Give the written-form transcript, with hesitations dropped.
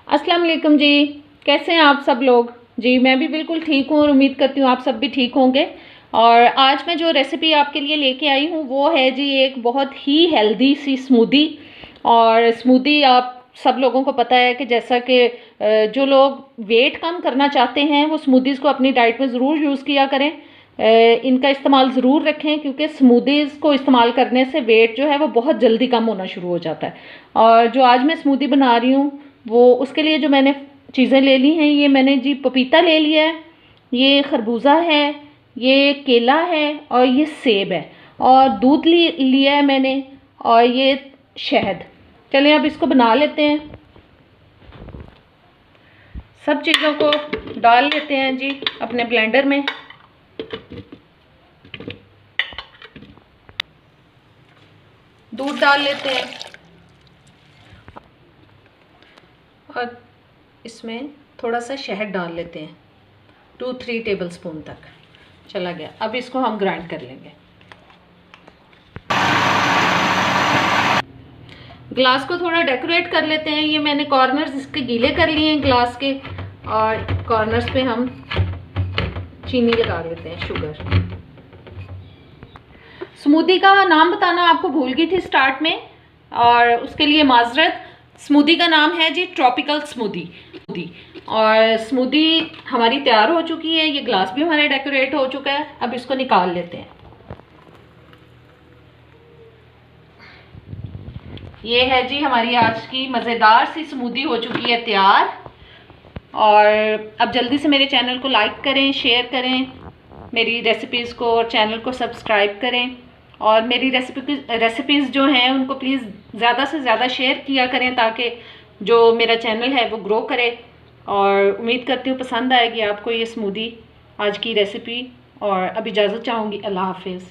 अस्सलाम वालेकुम जी। कैसे हैं आप सब लोग? जी मैं भी बिल्कुल ठीक हूँ और उम्मीद करती हूँ आप सब भी ठीक होंगे। और आज मैं जो रेसिपी आपके लिए लेके आई हूँ वो है जी एक बहुत ही हेल्दी सी स्मूदी। और स्मूदी आप सब लोगों को पता है कि जैसा कि जो लोग वेट कम करना चाहते हैं वो स्मूदीज़ को अपनी डाइट में ज़रूर यूज़ किया करें। इनका इस्तेमाल ज़रूर रखें क्योंकि स्मूदीज़ को इस्तेमाल करने से वेट जो है वो बहुत जल्दी कम होना शुरू हो जाता है। और जो आज मैं स्मूदी बना रही हूँ वो उसके लिए जो मैंने चीज़ें ले ली हैं, ये मैंने जी पपीता ले लिया है, ये खरबूजा है, ये केला है और ये सेब है और दूध लिया है मैंने और ये शहद। चलिए अब इसको बना लेते हैं। सब चीज़ों को डाल लेते हैं जी अपने ब्लेंडर में। दूध डाल लेते हैं और इसमें थोड़ा सा शहद डाल लेते हैं, 2-3 टेबलस्पून तक चला गया। अब इसको हम ग्राइंड कर लेंगे। ग्लास को थोड़ा डेकोरेट कर लेते हैं। ये मैंने कॉर्नर्स इसके गीले कर लिए हैं ग्लास के और कॉर्नर्स पे हम चीनी लगा लेते हैं, शुगर। स्मूदी का नाम बताना आपको भूल गई थी स्टार्ट में और उसके लिए माजरत। स्मूदी का नाम है जी ट्रॉपिकल स्मूदी। और स्मूदी हमारी तैयार हो चुकी है। ये ग्लास भी हमारा डेकोरेट हो चुका है। अब इसको निकाल लेते हैं। ये है जी हमारी आज की मज़ेदार सी स्मूदी हो चुकी है तैयार। और अब जल्दी से मेरे चैनल को लाइक करें, शेयर करें, मेरी रेसिपीज़ को और चैनल को सब्सक्राइब करें। और मेरी रेसिपीज़ जो हैं उनको प्लीज़ ज़्यादा से ज़्यादा शेयर किया करें ताकि जो मेरा चैनल है वो ग्रो करे। और उम्मीद करती हूँ पसंद आएगी आपको ये स्मूदी आज की रेसिपी। और अब इजाज़त चाहूँगी। अल्लाह हाफिज़।